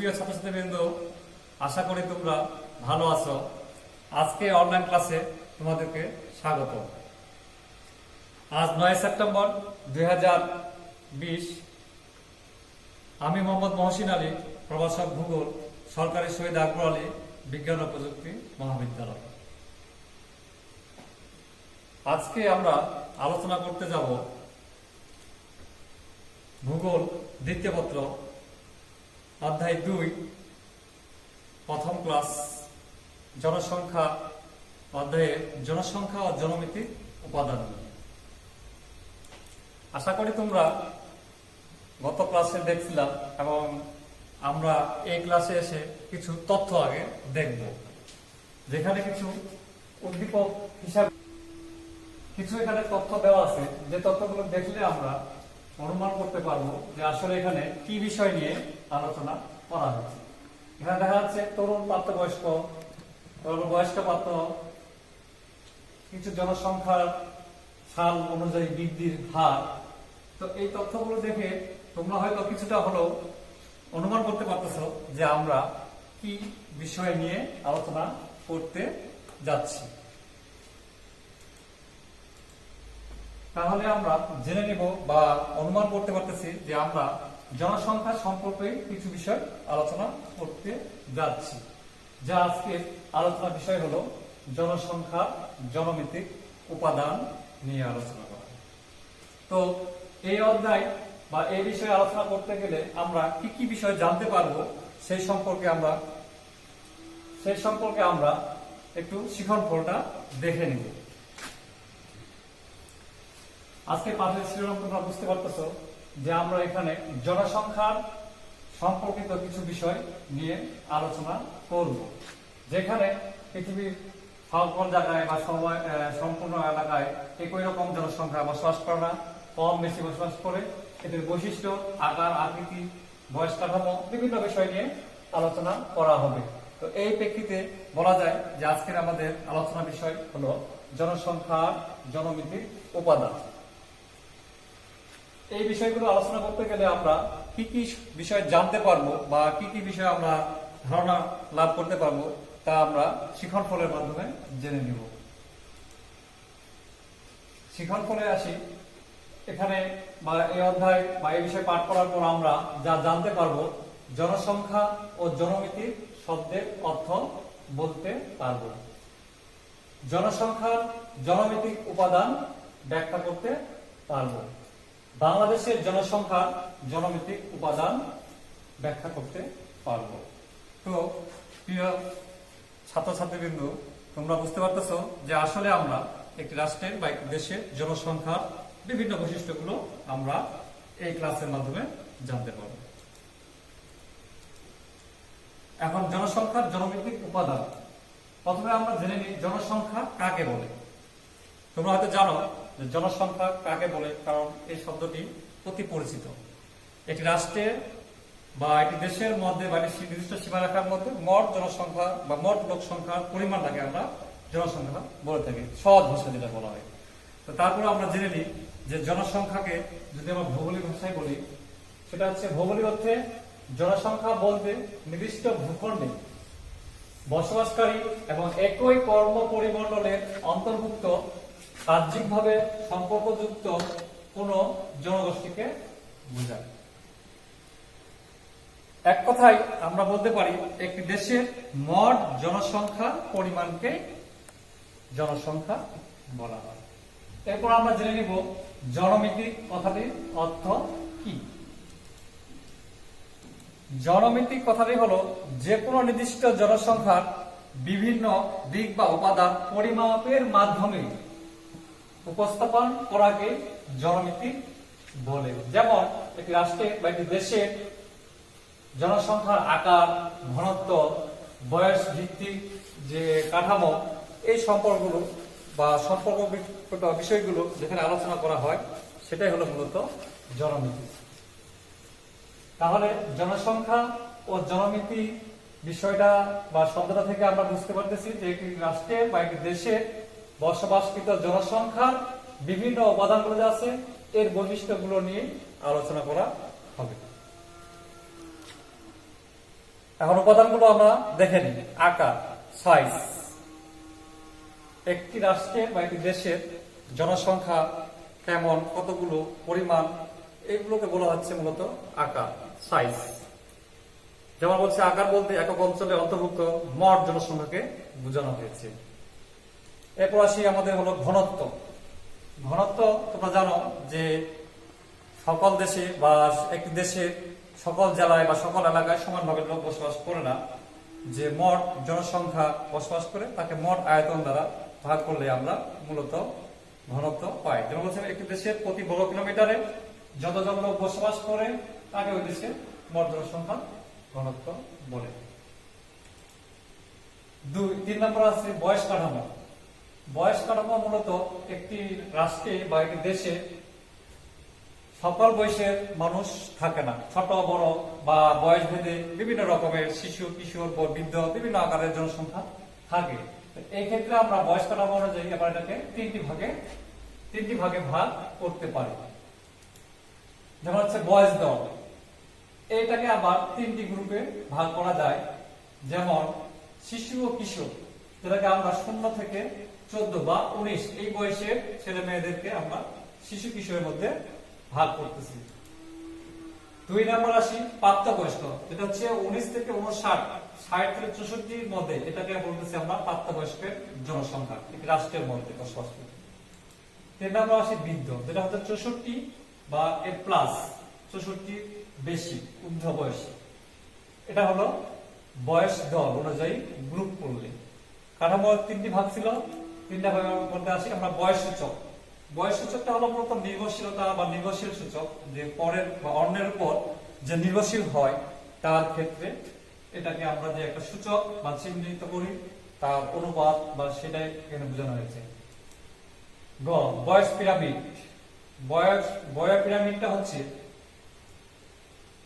সুপ্রিয় ছাত্রছাত্রীবৃন্দ, আশা করি তোমরা ভালো আছো। আজকে অনলাইন ক্লাসে তোমাদেরকে স্বাগত। আজ 9 সেপ্টেম্বর 2020। আমি মোহাম্মদ মহসিন আলী, প্রভাষক ভূগোল, সরকারি শহীদ আকবর আলী বিজ্ঞান ও প্রযুক্তি মহাবিদ্যালয়। আজকে আমরা আলোচনা করতে যাব ভূগোল দ্বিতীয় পত্র অধ্যায় 2 প্রথম ক্লাস জনসংখ্যা অধ্যায়ে জনসংখ্যা ও জনমিতির উপাদান। আশা করি তোমরা গত ক্লাসে দেখছিলাম এবং আমরা এই ক্লাসে এসে কিছু তথ্য আগে দেখব, যেখানে কিছু উদ্দীপক হিসাবে কিছু এখানে তথ্য দেওয়া আছে, যে তথ্যগুলো দেখলে আমরা অনুমান করতে পারবো যে আসলে এখানে কি বিষয় নিয়ে আলোচনা করা হয়েছে। এখানে দেখা যাচ্ছে তরুণ প্রাপ্তবয়স্ক, বয়স্ক প্রাপ্ত, কিছু জনসংখ্যার সাল অনুযায়ী বৃদ্ধির হার। তো এই তথ্যগুলো দেখে তোমরা হয়তো কিছুটা হলেও অনুমান করতে পারতেছো যে আমরা কি বিষয় নিয়ে আলোচনা করতে যাচ্ছি। তাহলে আমরা জেনে নিব বা অনুমান করতে পারতেছি যে আমরা জনসংখ্যা সম্পর্কে কিছু বিষয় আলোচনা করতে যাচ্ছি, যা আজকের আলোচনা বিষয় হলো জনসংখ্যা জনমিতিক উপাদান নিয়ে আলোচনা করা। তো এই অধ্যায় বা এই বিষয়ে আলোচনা করতে গেলে আমরা কি কি বিষয় জানতে পারবো সেই সম্পর্কে আমরা একটু শিখনফলটা দেখে নিব। আজকে পাঠের শিরোনাম তোমরা বুঝতে পারতেছো যে আমরা এখানে জনসংখ্যার সম্পর্কিত কিছু বিষয় নিয়ে আলোচনা করব, যেখানে পৃথিবীর সকল জায়গায় বা সম্পূর্ণ এলাকায় একই রকম জনসংখ্যা বসবাস করে না, কম বেশি বসবাস করে। এদের বৈশিষ্ট্য, আকার, আকৃতি, বয়স কাঠামো, বিভিন্ন বিষয় নিয়ে আলোচনা করা হবে। তো এই প্রেক্ষিতে বলা যায় যে আজকের আমাদের আলোচনা বিষয় হলো জনসংখ্যার জনমিতির উপাদান। এই বিষয়গুলো আলোচনা করতে গেলে আমরা কি কি বিষয় জানতে পারবো বা কি কি বিষয় আমরা ধারণা লাভ করতে পারবো তা আমরা শিখনফলের মাধ্যমে জেনে নিব। শিখনফলে আসি। এখানে বা এই অধ্যায় বা এই বিষয় পাঠ করার পর আমরা যা জানতে পারবো, জনসংখ্যা ও জনমিতির শব্দের অর্থ বলতে পারবো, জনসংখ্যার জনমিতিক উপাদান ব্যাখ্যা করতে পারবো, বাংলাদেশের জনসংখ্যা জনমিতিক উপাদান ব্যাখ্যা করতে পারবো। তো প্রিয় ছাত্রছাত্রীবৃন্দ, তোমরা বুঝতে পারতেছো যে আসলে আমরা একটি রাষ্ট্রের বা একটি দেশের জনসংখ্যার বিভিন্ন বৈশিষ্ট্যগুলো আমরা এই ক্লাসের মাধ্যমে জানতে পারবো। এখন জনসংখ্যার জনমিতিক উপাদান। প্রথমে আমরা জেনে নিই জনসংখ্যা কাকে বলে। তোমরা হয়তো জানো যে জনসংখ্যা কাকে বলে, কারণ এই শব্দটি অতি পরিচিত। একটি রাষ্ট্রের বা একটি দেশের মধ্যে বা নির্দিষ্ট সীমারেখার মধ্যে মোট জনসংখ্যা বা মোট লোক সংখ্যার পরিমাণটাকে আমরা জনসংখ্যা বলে থাকি, সহজ ভাষা যেটা বলা হয়। তো তারপরে আমরা জেনে নিই যে জনসংখ্যাকে যদি আমরা ভৌগোলিক ভাষায় বলি, সেটা হচ্ছে ভৌগোলিক অর্থে জনসংখ্যা বলতে নির্দিষ্ট ভূখণ্ডে বসবাসকারী এবং একই কর্ম পরিমণ্ডলের অন্তর্ভুক্ত বাহ্যিকভাবে সম্পর্কযুক্ত কোন জনগোষ্ঠীকে বোঝায়। এক কথায় আমরা বলতে পারি একটি দেশের মোট জনসংখ্যার পরিমাণকে জনসংখ্যা বলা হয়। এরপর আমরা জেনে নিব জনমিতিক কথাটির অর্থ কি। জনমিতিক কথাটি হলো যে কোনো নির্দিষ্ট জনসংখ্যার বিভিন্ন দিক বা উপাদান পরিমাপের মাধ্যমে উপস্থাপন করাকে জনমিতি বলে। যেমন একটি রাষ্ট্রে বা একটি দেশের জনসংখ্যার আকার, ঘনত্ব, বয়স ভিত্তিক যে কাঠামো, এই সম্পর্কগুলো বা সম্পর্কগত বিষয়গুলো যেখানে আলোচনা করা হয়, সেটাই হলো মূলত জনমিতি। তাহলে জনসংখ্যা ও জনমিতি বিষয়টা বা শব্দটা থেকে আমরা বুঝতে পারতেছি যে একটি রাষ্ট্রের বা একটি দেশের বসবাসকৃত জনসংখ্যার বিভিন্ন উপাদানগুলো যা আছে, এর বৈশিষ্ট্যগুলো নিয়ে আলোচনা করা হবে। এখন উপাদানগুলো আমরা দেখে নিই। আকার, সাইজ, একটি রাষ্ট্রের বা একটি দেশের জনসংখ্যা কেমন, কতগুলো, পরিমাণ, এইগুলোকে বলা হচ্ছে মূলত আকার, সাইজ। যেমন বলছে আকার বলতে একক অঞ্চলে অন্তর্ভুক্ত মোট জনসংখ্যাকে বোঝানো হয়েছে। এরপর আসি আমাদের হলো ঘনত্ব। ঘনত্ব তোমরা জানো যে সকল দেশে বা একটি দেশে সকল জেলায় বা সকল এলাকায় সমানভাবে লোক বসবাস করে না। যে মোট জনসংখ্যা বসবাস করে তাকে মোট আয়তন দ্বারা ভাগ করলে আমরা মূলত ঘনত্ব পাই। যেমন বলছেন একটি দেশের প্রতি বর্গ কিলোমিটারে যতজন লোক বসবাস করে তাকে ওই দেশের মোট জনসংখ্যা ঘনত্ব বলে। 3 নম্বর আছে বয়স কাঠামো। বয়স কাঠামো মূলত একটি রাষ্ট্রে বা একটি দেশে সকল বয়সের মানুষ থাকে না, ছোট বড় বা বয়স ভেদে বিভিন্ন রকমের শিশু, কিশোর, বৃদ্ধ, বিভিন্ন আকারের জনসংখ্যা থাকে। এই ক্ষেত্রে আমরা বয়স কাঠামো অনুযায়ী আমরা এটাকে তিনটি ভাগে ভাগ করতে পারি। যেমন হচ্ছে বয়স দল, এইটাকে আবার 3টি গ্রুপে ভাগ করা যায়। যেমন শিশু ও কিশোর, যেটাকে আমরা 0 থেকে 14 বা 19 এই বয়সের ছেলে মেয়েদেরকে আমরা শিশু কিশোরের মধ্যে ভাগ করতেছি। 2 নম্বর আসি প্রাপ্তবয়স্ক, যেটা হচ্ছে 19 থেকে 59, 60 থেকে 64 মধ্যে, এটাকে বলতেছি আমরা প্রাপ্তবয়স্কের জনসংখ্যা একটি রাষ্ট্রের মধ্যে বসবাস করে। 3 নম্বর আসি বৃদ্ধ, যেটা হচ্ছে 64 বা এর প্লাস, 64 বেশি, ঊর্ধ্ব বয়সী। এটা হলো বয়স দল অনুযায়ী গ্রুপ করলে। কাঠামো 3টি ভাগ ছিল, 3টা ভাগের মধ্যে আসি আমরা বয়স সূচক। বয়স সূচকটা হলো মূলত নির্ভরশীলতা বা নির্ভরশীল সূচক, যে পরের বা অন্যের উপর যে নির্ভরশীল হয় তার ক্ষেত্রে এটাকে আমরা যে একটা সূচক বা চিহ্নিত করি তার অনুপাত বা সেটাই এখানে বোঝানো হয়েছে। বয়স পিরামিড। বয়স পিরামিডটা হচ্ছে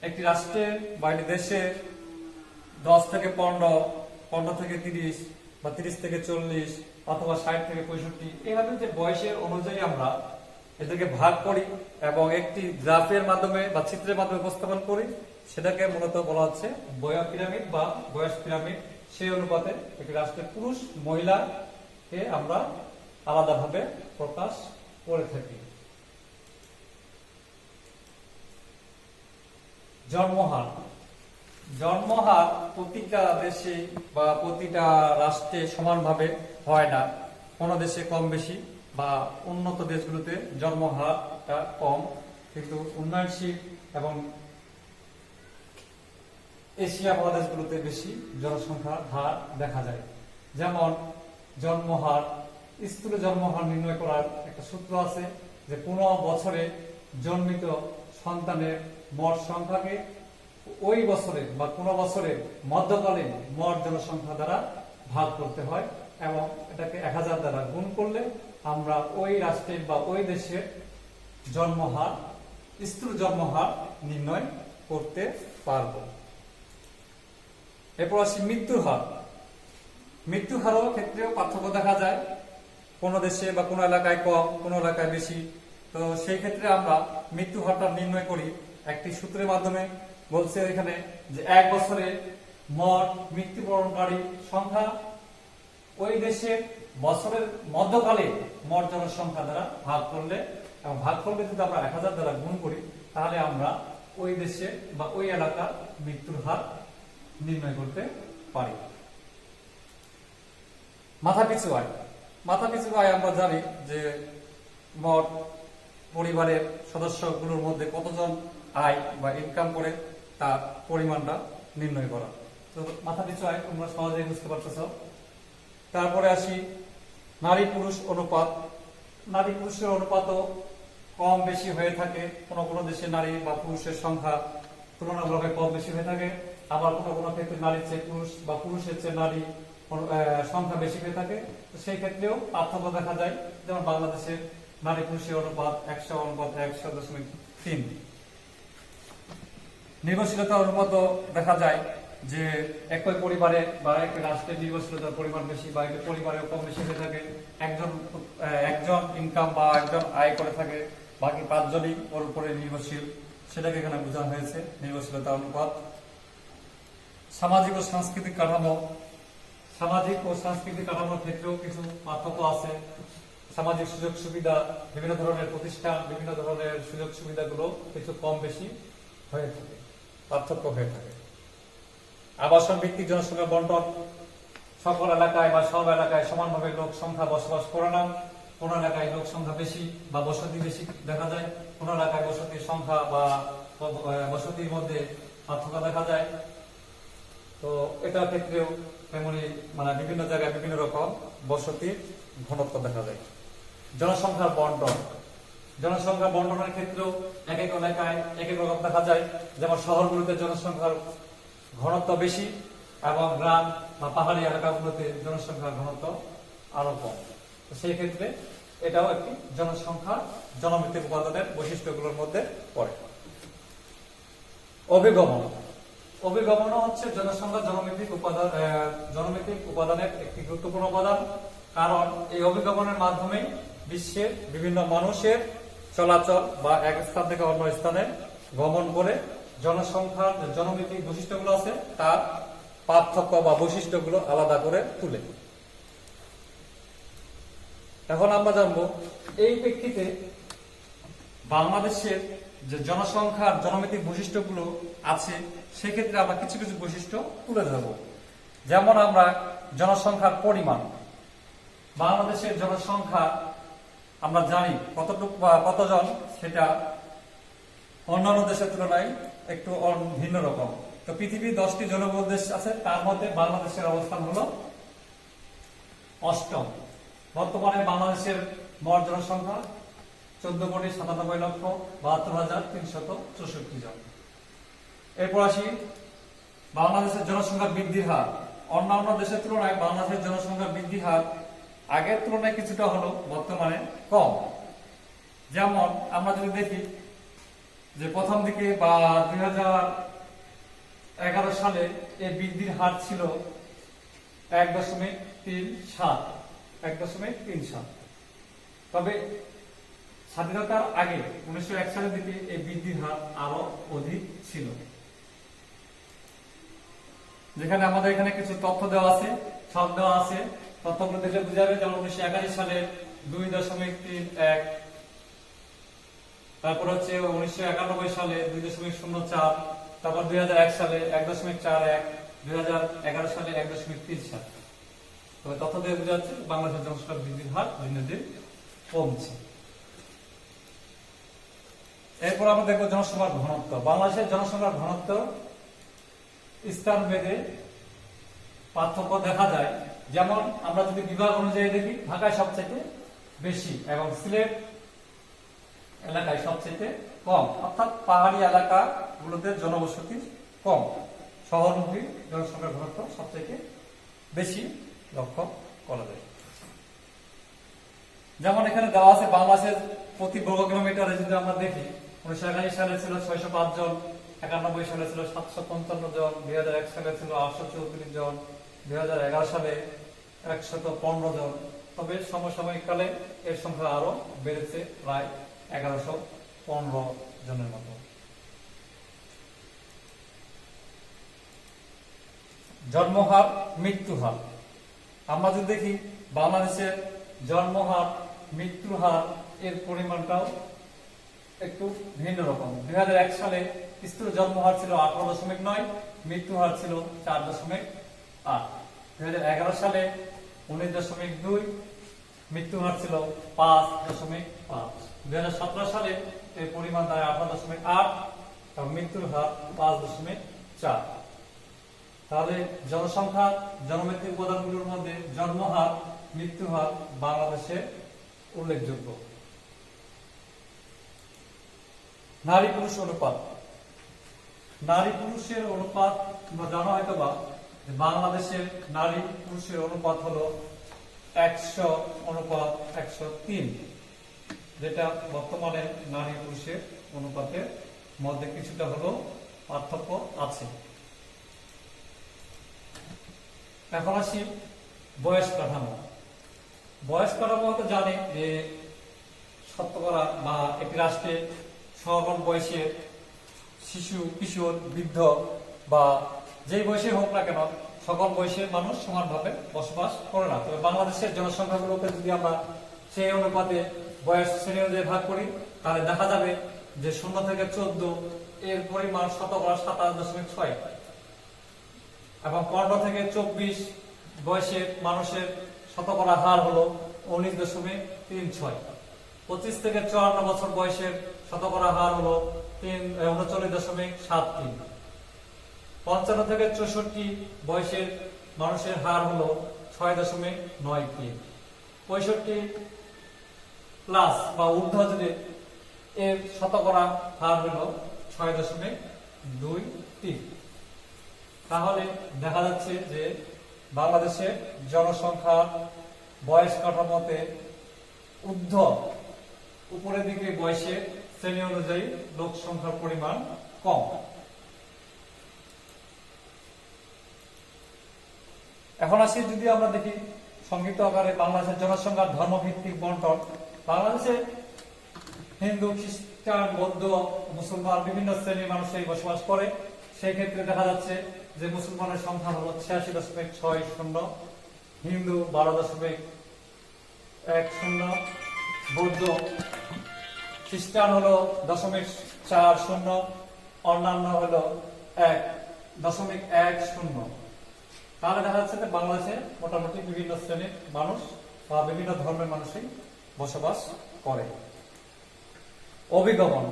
একটি রাষ্ট্রের বা একটি দেশে 10 থেকে 15, 15 থেকে 30 বা 30 থেকে 40 অথবা 60 থেকে 65, এইভাবে যে বয়সের অনুযায়ী আমরা এদেরকে ভাগ করি এবং একটি গ্রাফের মাধ্যমে বা চিত্রের মাধ্যমে উপস্থাপন করি, সেটাকে মূলত বলা হচ্ছে বয়স পিরামিড বা বয়স পিরামিড। সেই অনুপাতে একটি রাষ্ট্রের পুরুষ মহিলাকে আমরা আলাদাভাবে প্রকাশ করে থাকি। জন্মহার। জন্মহার প্রতিটা দেশে বা প্রতিটা রাষ্ট্রে সমানভাবে হয় না। কোন দেশে কম বেশি বা উন্নত দেশগুলোতে জন্মহারটা কম, কিন্তু উন্নয়নশীল এবং এশিয়া মহাদেশগুলোতে বেশি জনসংখ্যার হার দেখা যায়। যেমন জন্মহার, স্থূল জন্মহার নির্ণয় করার একটা সূত্র আছে যে কোনো বছরে জন্মিত সন্তানের মোট সংখ্যাকে ওই বছরে বা কোন বছরের মধ্যকালীন মোট জনসংখ্যা দ্বারা ভাগ করতে হয় এবং এটাকে 1000 দ্বারা গুণ করলে আমরা ওই রাষ্ট্রের বা ওই দেশের জন্মহার, স্থূল জন্মহার নির্ণয় করতে পারব। এরপর আসি মৃত্যুর হার। মৃত্যুর হারও ক্ষেত্রেও পার্থক্য দেখা যায়, কোন দেশে বা কোন এলাকায় কম, কোন এলাকায় বেশি। তো সেই ক্ষেত্রে আমরা মৃত্যু হারটা নির্ণয় করি একটি সূত্রের মাধ্যমে। বলছে এখানে যে 1 বছরে মোট মৃত্যুবরণকারী সংখ্যা ওই দেশের বছরের মধ্যকালে মোট জনসংখ্যা দ্বারা ভাগ করলে, এবং ভাগ করলে যদি আমরা 1000 দ্বারা গুণ করি তাহলে আমরা ওই দেশে বা ওই এলাকার মৃত্যুর হার নির্ণয় করতে পারি। মাথাপিছু আয়। মাথাপিছু আয় আমরা জানি যে মোট পরিবারের সদস্যগুলোর মধ্যে কতজন আয় বা ইনকাম করে তার পরিমাণটা নির্ণয় করা। তো মাথাপিছু আয় তোমরা সহজেই বুঝতে পারতেছ। তারপরে আসি নারী পুরুষ অনুপাত। নারী পুরুষের অনুপাতও কম বেশি হয়ে থাকে। কোন কোন দেশে নারী বা পুরুষের সংখ্যা তুলনামূলকভাবে কম বেশি হয়ে থাকে, আবার কোন কোন ক্ষেত্রে নারীর চেয়ে পুরুষ বা পুরুষের চেয়ে নারী সংখ্যা বেশি হয়ে থাকে। তো সেই ক্ষেত্রেও পার্থক্য দেখা যায়। যেমন বাংলাদেশের নারী পুরুষের অনুপাত 100:100.3। নির্ভরশীলতা অনুপাত দেখা যায় যে একই পরিবারে বা একই রাষ্ট্রের নির্ভরশীলতার পরিমাণ বেশি বা একই পরিবারেও কম বেশি হয়ে থাকে। একজন ইনকাম বা একজন আয় করে থাকে, বাকি 5 জনই ওর উপরে নির্ভরশীল, সেটাকে এখানে বোঝানো হয়েছে নির্ভরশীলতা অনুপাত। সামাজিক ও সাংস্কৃতিক কাঠামো, সামাজিক ও সাংস্কৃতিক কাঠামোর ক্ষেত্রেও কিছু পার্থক্য আছে। সামাজিক সুযোগ সুবিধা, বিভিন্ন ধরনের প্রতিষ্ঠান, বিভিন্ন ধরনের সুযোগ সুবিধাগুলো কিছু কম বেশি হয়ে থাকে, পার্থক্য হয়ে থাকে। আবাসন ভিত্তিক জনসংখ্যা বন্টন, সকল এলাকায় বা সব এলাকায় সমানভাবে লোক সংখ্যা বসবাস করে না। কোন এলাকায় লোক সংখ্যা বেশি বা বসতি বেশি দেখা যায়, কোন এলাকায় বসতির সংখ্যা বা বসতির মধ্যে পার্থক্য দেখা যায়। তো এটার ক্ষেত্রেও তেমনি বিভিন্ন জায়গায় বিভিন্ন রকম বসতির ঘনত্ব দেখা যায়। জনসংখ্যার বন্টন, জনসংখ্যা বন্টনের ক্ষেত্রেও এক এক এলাকায় এক এক রকম দেখা যায়। যেমন শহরগুলোতে জনসংখ্যার ঘনত্ব বেশি এবং গ্রাম বা পাহাড়ি এলাকাগুলোতে জনসংখ্যার ঘনত্ব আরো কম। সেই ক্ষেত্রে এটাও একটি জনসংখ্যা জনভিত্তিক উপাদানের বৈশিষ্ট্যগুলোর মধ্যে পড়ে। অভিগমন, অভিগমনও হচ্ছে জনসংখ্যা জনভিত্তিক উপাদানের একটি গুরুত্বপূর্ণ উপাদান। কারণ এই অভিগমনের মাধ্যমে বিশ্বের বিভিন্ন মানুষের চলাচল বা এক স্থান থেকে অন্য স্থানে গমন করে জনসংখ্যার জনভিত্তিক বৈশিষ্ট্যগুলো আছে তার পার্থক্য বা বৈশিষ্ট্যগুলো আলাদা করে তুলে। এখন আমরা জানবো এই প্রেক্ষিতে বাংলাদেশের যে জনসংখ্যার জনভিত্তিক বৈশিষ্ট্যগুলো আছে সেক্ষেত্রে আমরা কিছু কিছু বৈশিষ্ট্য তুলে ধরব। যেমন আমরা জনসংখ্যার পরিমাণ, বাংলাদেশের জনসংখ্যা আমরা জানি কতটুকু বা কতজন, সেটা অন্যান্য দেশের তুলনায় একটু ভিন্ন রকম। তো পৃথিবীর 10টি জনবহুল দেশ আছে, তার মধ্যে বাংলাদেশের অবস্থান হলো 8ম। বর্তমানে বাংলাদেশের মোট জনসংখ্যা 14,97,72,364 জন। এরপর আসি বাংলাদেশের জনসংখ্যা বৃদ্ধির হার। অন্যান্য দেশের তুলনায় বাংলাদেশের জনসংখ্যা বৃদ্ধির হার আগের তুলনায় কিছুটা হলো বর্তমানে কম। যেমন আমরা যদি দেখি যে প্রথম দিকে বা 2011 সালে এই বৃদ্ধির হার ছিল 1.37। তবে স্বাধীনতার আগে 1901 সালের দিকে এই বৃদ্ধির হার আরো অধিক ছিল। যেখানে আমাদের এখানে কিছু তথ্য দেওয়া আছে, সব দেওয়া আছে, তথ্যগুলো দেখলে বোঝা যাবে। যেমন 1981 সালে 2.31, তারপর হচ্ছে 1991 সালে 2.04, তারপর 2001 সালে 1.41, 2011 সালে 1.37। তবে তথ্য দিয়ে বোঝা যাচ্ছে বাংলাদেশের জনসংখ্যা বৃদ্ধির হার দিন দিন কমছে। এরপর আমরা দেখবো জনসংখ্যার ঘনত্ব। বাংলাদেশের জনসংখ্যার ঘনত্ব স্থান ভেদে পার্থক্য দেখা যায়। যেমন আমরা যদি বিভাগ অনুযায়ী দেখি, ঢাকায় সবচেয়ে বেশি এবং সিলেট এলাকায় সবচেয়ে কম, অর্থাৎ পাহাড়ি এলাকাগুলোতে জনবসতি কম, শহরমুখী জনসংখ্যার ঘনত্ব সবচেয়ে বেশি লক্ষ্য করা যায়। যেমন এখানে দেওয়া আছে বাংলাদেশের প্রতি বর্গ কিলোমিটারে যদি আমরা দেখি, 1981 সালে ছিল 605 জন, 91 সালে ছিল 755 জন, 2001 সালে ছিল 834 জন, 2011 সালে 115 জন। তবে সমসাময়িক কালে এর সংখ্যা আরো বেড়েছে প্রায় 1115 জনের মতো। জন্মহার, মৃত্যুহার। আমরা যদি দেখি বাংলাদেশের জন্মহার, মৃত্যুহার এর পরিমাণটাও একটু ভিন্ন রকম। 2001 সালে স্থূল জন্মহার ছিল 18.9, মৃত্যুহার ছিল 4.8। 2011 সালে 19.2, মৃত্যুহার ছিল 5.5। 2017 সালে এর পরিমাণ দাঁড়ায় 18.8 এবং মৃত্যুর হার 5.4। তাহলে জনসংখ্যা জনভিত্তিক উপাদানগুলোর মধ্যে জন্মহার, মৃত্যুহার বাংলাদেশে উল্লেখযোগ্য। নারী পুরুষ অনুপাত। নারী পুরুষের অনুপাত তোমরা জানো হয়তো বা, বাংলাদেশের নারী পুরুষের অনুপাত হলো 100:103, যেটা বর্তমানে নারী পুরুষের অনুপাতের মধ্যে কিছুটা হলো পার্থক্য আছে। এখন আসি বয়স কাঠামো। বয়স কাঠামো হয়তো জানে যে শতকরা বা একটি রাষ্ট্রে সর্বমোট বয়সের শিশু, কিশোর, বৃদ্ধ বা যেই বয়সে হোক না কেন সকল বয়সের মানুষ সমানভাবে বসবাস করে না। তবে বাংলাদেশের জনসংখ্যাগুলোকে যদি আমরা সেই অনুপাতে বয়স শ্রেণী অনুযায়ী ভাগ করি তাহলে দেখা যাবে যে 0 থেকে 14 এর পরিমাণ 27.6 এবং 15 থেকে 24 বয়সের মানুষের শতকরা হার হলো 19.36। 25 থেকে 54 বছর বয়সের শতকরা হার হলো 39.73। 55 থেকে 64 বয়সের মানুষের হার হলো 6.93। 65 প্লাস বা ঊর্ধ্ব যদি এর শতকরা হার হলো 6.23। তাহলে দেখা যাচ্ছে যে বাংলাদেশের জনসংখ্যা বয়স কাঠামোতে উপরের দিকে বয়সের শ্রেণী অনুযায়ী লোক সংখ্যার পরিমাণ কম। এখন আসি যদি আমরা দেখি সংক্ষিপ্ত আকারে বাংলাদেশের জনসংখ্যার ধর্মভিত্তিক বন্টন। বাংলাদেশে হিন্দু, খ্রিস্টান, বৌদ্ধ, মুসলমান বিভিন্ন শ্রেণীর মানুষই বসবাস করে। সেই ক্ষেত্রে দেখা যাচ্ছে যে মুসলমানের সংখ্যা হলো 86.60, হিন্দু 12.10, বৌদ্ধ খ্রিস্টান হলো 0.40, অন্যান্য হলো 1.10। তাহলে দেখা যাচ্ছে যে বাংলাদেশে মোটামুটি বিভিন্ন শ্রেণীর মানুষ বা বিভিন্ন ধর্মের মানুষই বসবাস করে। অভিগমন,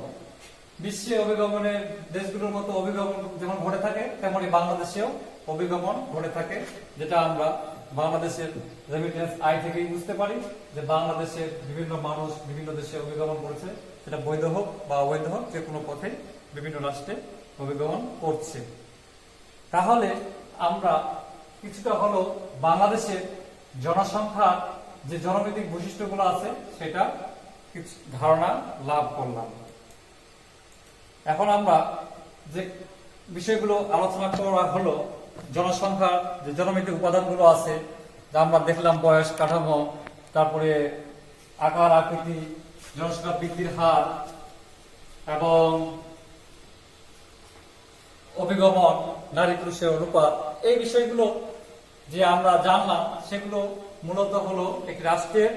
বিশ্বে অভিগমনের দেশগুলোর মতো অভিগমন যেমন ঘটে থাকে তেমনি বাংলাদেশেও অভিগমন ঘটে থাকে, যেটা আমরা বাংলাদেশের রেমিটেন্স আয় থেকেই বুঝতে পারি যে বাংলাদেশের বিভিন্ন মানুষ বিভিন্ন দেশে অভিগমন করেছে, সেটা বৈধ হোক বা অবৈধ হোক যে কোনো পথে বিভিন্ন রাষ্ট্রে অভিগমন করছে। তাহলে আমরা কিছুটা হলো বাংলাদেশের জনসংখ্যার যে জনভিত্তিক বৈশিষ্ট্যগুলো আছে সেটা কিছু ধারণা লাভ করলাম। এখন আমরা যে বিষয়গুলো আলোচনা করা হলো জনসংখ্যার যে জনভিত্তিক উপাদানগুলো আছে, যা আমরা দেখলাম বয়স কাঠামো, তারপরে আকার আকৃতি, জনসংখ্যা বৃদ্ধির হার এবং অভিগমন, নারী পুরুষের অনুপাত, এই বিষয়গুলো যে আমরা জানলাম সেগুলো মূলত হলো একটি রাষ্ট্রের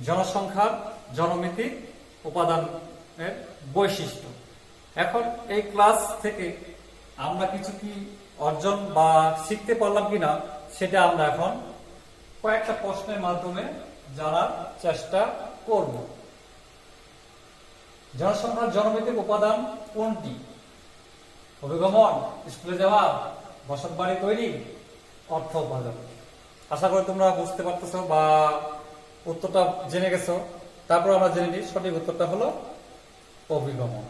জনসংখ্যার জনভিত্তিক উপাদানের বৈশিষ্ট্য। এখন এই ক্লাস থেকে আমরা কিছু কি অর্জন বা শিখতে পারলাম কিনা সেটা আমরা এখন কয়েকটা প্রশ্নের মাধ্যমে জানার চেষ্টা করব। জনসংখ্যার জনভিত্তিক উপাদান কোনটি? অভিগমন, স্কুলে যাওয়া, বসত বাড়ি তৈরি, অর্থ উপার্জন। আশা করি তোমরা বুঝতে পারতেছো বা উত্তরটা জেনে গেছো। তারপর আমরা জেনে নিই সঠিক উত্তরটা হলো অভিগমন।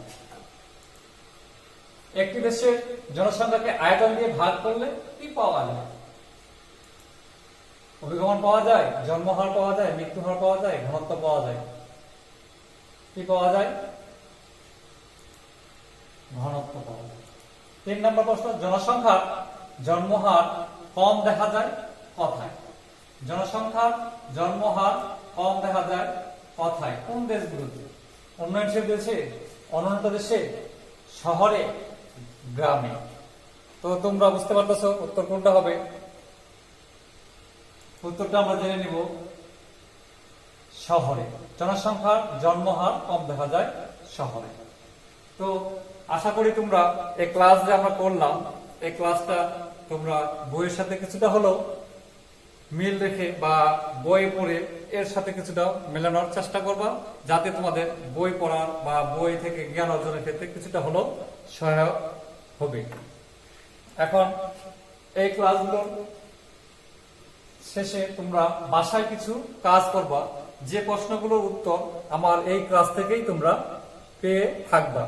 একটি দেশের জনসংখ্যাকে আয়তন দিয়ে ভাগ করলে কি পাওয়া যায়? অভিগমন পাওয়া যায়, জন্মহার পাওয়া যায়, মৃত্যু হার পাওয়া যায়, ঘনত্ব পাওয়া যায়। কি পাওয়া যায়? ঘনত্ব পাওয়া যায়। 3 নম্বর প্রশ্ন, জনসংখ্যার জন্মহার কম দেখা যায় কোথায়? জনসংখ্যার জন্মহার কম দেখা যায় কোথায়? কোন দেশগুলোতে? উন্নয়নশীল দেশে, অনুন্নত দেশে, শহরে, গ্রামে? তো তোমরা বুঝতে পারতেছো উত্তর কোনটা হবে। উত্তরটা আমরা জেনে নিব, শহরে। জনসংখ্যার জন্মহার কম দেখা যায় শহরে। তো আশা করি তোমরা এই ক্লাস যে আমরা করলাম এই ক্লাসটা তোমরা বইয়ের সাথে কিছুটা হলেও মিল রেখে বা বই পড়ে এর সাথে কিছুটা মেলানোর চেষ্টা করবা, যাতে তোমাদের বই পড়ার বা বই থেকে জ্ঞান অর্জনের ক্ষেত্রে কিছুটা হলেও সহায়ক হবে। এখন এই ক্লাসগুলোর শেষে তোমরা বাসায় কিছু কাজ করবা, যে প্রশ্নগুলোর উত্তর আমার এই ক্লাস থেকেই তোমরা পেয়ে থাকবা।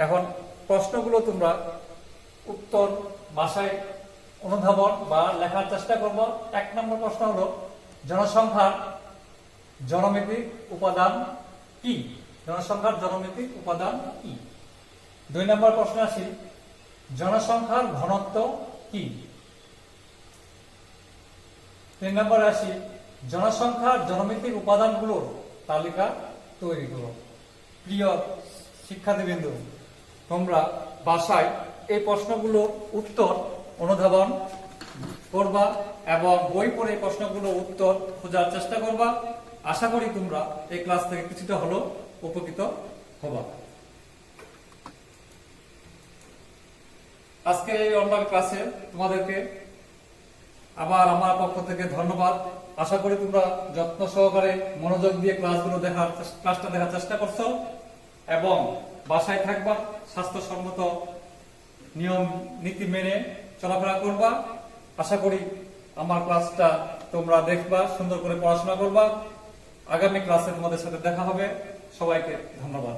এখন প্রশ্নগুলো তোমরা উত্তর বাসায় অনুধাবন বা লেখার চেষ্টা করবো। 1 নম্বর প্রশ্ন হলো জনসংখ্যার জনভিত্তিক উপাদান কি? জনসংখ্যার জনভিত্তিক উপাদান কি? 2 নম্বর প্রশ্ন আসি, জনসংখ্যার ঘনত্ব কি? 3 নম্বরে আসি, জনসংখ্যার জনভিত্তিক উপাদানগুলোর তালিকা তৈরি করো। প্রিয় শিক্ষার্থীবৃন্দ, তোমরা বাসায় এই প্রশ্নগুলোর উত্তর অনুধাবন করবা এবং বই পড়ে প্রশ্নগুলো উত্তর খোঁজার চেষ্টা করবা। আশা করি তোমরা এই ক্লাস থেকে কিছুটা হলেও উপকৃত হবা। আজকের এই অনলাইন ক্লাসে তোমাদেরকে আবার আমার পক্ষ থেকে ধন্যবাদ। আশা করি তোমরা যত্ন সহকারে মনোযোগ দিয়ে ক্লাসটা দেখার চেষ্টা করছো এবং বাসায় থাকবা, স্বাস্থ্যসম্মত নিয়ম নীতি মেনে চলাফেরা করবা। আশা করি আমার ক্লাসটা তোমরা দেখবা, সুন্দর করে পড়াশোনা করবা। আগামী ক্লাসে তোমাদের সাথে দেখা হবে। সবাইকে ধন্যবাদ।